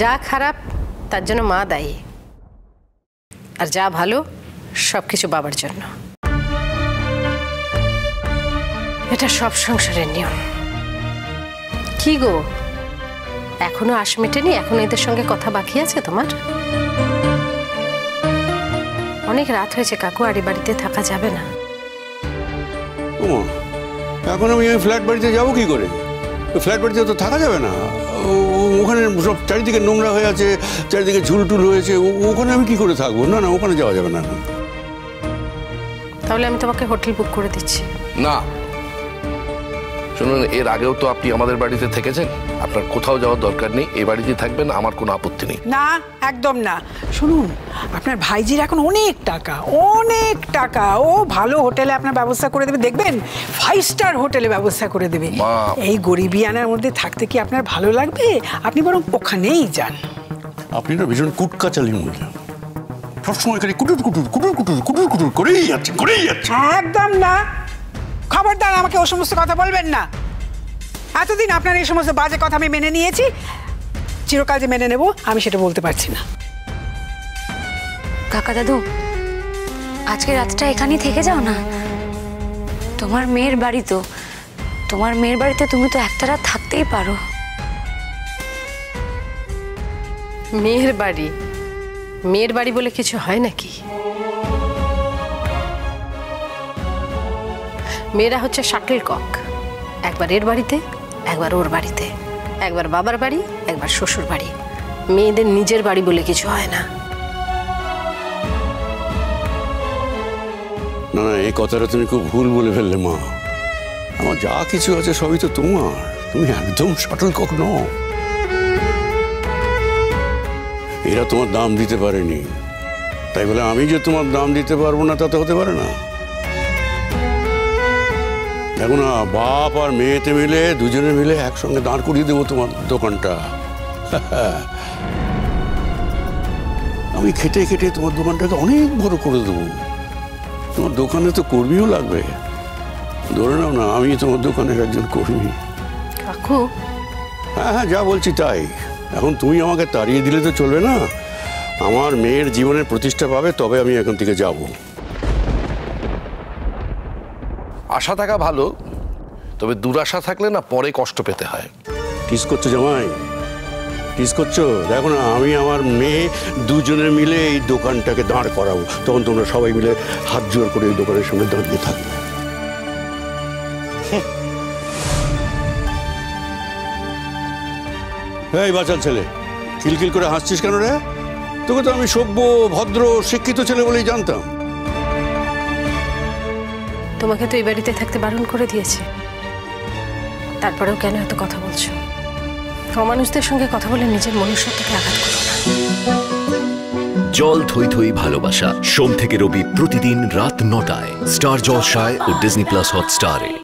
যা খারাপ তার জন্য মা দায়ী, আর যা ভালো সবকিছু বাবার জন্য। এটা সব সংসারের নিয়ম। কি গো, এখনো আশ মেটেনি? এখনো এদের সঙ্গে কথা বাকি আছে তোমার? অনেক রাত হয়েছে কাকু, আর এই বাড়িতে থাকা যাবে না। এখন আমি ফ্ল্যাট বাড়িতে যাবো কি করে? ফ্ল্যাট বাড়িতে তো থাকা যাবে না। ওখানে সব চারিদিকে নোংরা হয়ে আছে, চারিদিকে ঝুলটুল হয়েছে, ওখানে আমি কি করে থাকবো? না না, ওখানে যাওয়া যাবে না। তাহলে আমি তোমাকে হোটেল বুক করে দিচ্ছি। না শুনুন, এর আগেও তো আপনি আমাদের বাড়িতে থেকেছেন, আপনার কোথাও যাওয়ার দরকার নেই, এই বাড়িতে থাকবেন, আমার কোনো আপত্তি নেই। না, একদম না। শুনুন, আপনার ভাইজির এখন অনেক টাকা, অনেক টাকা। ও ভালো হোটেলে আপনার ব্যবস্থা করে দেবে, দেখবেন 5 স্টার হোটেলে ব্যবস্থা করে দেবে। এই গরিবিয়ানার মধ্যে থাকতে কি আপনার ভালো লাগবে? আপনি বরং ওখানেই যান। আপনি না ভীষণ কুটকাচালির মহিলা, সবসময় খালি কুটুর কুটুর কুটুর কুটুর কুটুর কুটুর করেই যাচ্ছে, করেই যাচ্ছে। একদম না, খবরদার আমাকে ও সমস্ত কথা বলবেন না। এতদিন আপনার এই সমস্ত বাজে কথা আমি মেনে নিয়েছি, চিরকাল যে মেনে নেব আমি সেটা বলতে পারছি না। কাকা দাদু, আজকে রাতটা এখানেই থেকে যাও না। তোমার মেয়ের বাড়ি তো, তোমার মেয়ের বাড়িতে তুমি তো একটা রাত থাকতেই পারো। মেয়ের বাড়ি? মেয়ের বাড়ি বলে কিছু হয় নাকি? মেয়েরা হচ্ছে শাটল কক, একবার এর বাড়িতে, একবার ওর বাড়িতে, একবার বাবার বাড়ি, একবার শ্বশুর বাড়ি। মেয়েদের নিজের বাড়ি বলে কিছু হয় না। না না, এই কথাটা তুমি খুব ভুল বলে ফেললে মা। আমার যা কিছু আছে সবই তো তোমার, তুমি একদম শাটল কক নও। এরা তোমার দাম দিতে পারেনি, তাই বলে আমি যে তোমার দাম দিতে পারবো না তা তো হতে পারে না। দেখো না, বাপ আর মেয়েতে মিলে দুজনে মিলে একসঙ্গে দাঁড় করিয়ে দেবো তোমার দোকানটা। আমি খেটে খেটে তোমার দোকানটাকে অনেক বড় করে দেবো। তোমার দোকানে তো কর্মীও লাগবে, ধরে নাও না আমি তোমার দোকানের একজন কর্মী। কাকু, হ্যাঁ হ্যাঁ, যা বলছি তাই। এখন তুমি আমাকে তাড়িয়ে দিলে তো চলবে না। আমার মেয়ের জীবনের প্রতিষ্ঠা পাবে, তবে আমি এখান থেকে যাব। আশা থাকা ভালো, তবে দুরাশা থাকলে না পরে কষ্ট পেতে হয়। টিস করছো জামাই, টিস করছো? দেখো না, আমি আমার মেয়ে দুজনে মিলে এই দোকানটাকে দাঁড় করাবো, তখন তোমরা সবাই মিলে হাত জোর করে এই দোকানের সঙ্গে দাঁড়িয়ে থাকবে। এই বাচাল ছেলে, খিলখিল করে হাসছিস কেন রে? তোকে তো আমি সভ্য, ভদ্র, শিক্ষিত ছেলে বলেই জানতাম। তোমাকে তো এই বাড়িতে থাকতে বারণ করে দিয়েছে, তারপরেও কেন এত কথা বলছো? অমানুষদের সঙ্গে কথা বলে নিজের মনুষ্যত্বকে আঘাত করো না। জল থই থই ভালোবাসা, সোম থেকে রবি প্রতিদিন রাত 9টায় স্টার জলসায় ও ডিজনি প্লাস হটস্টারে।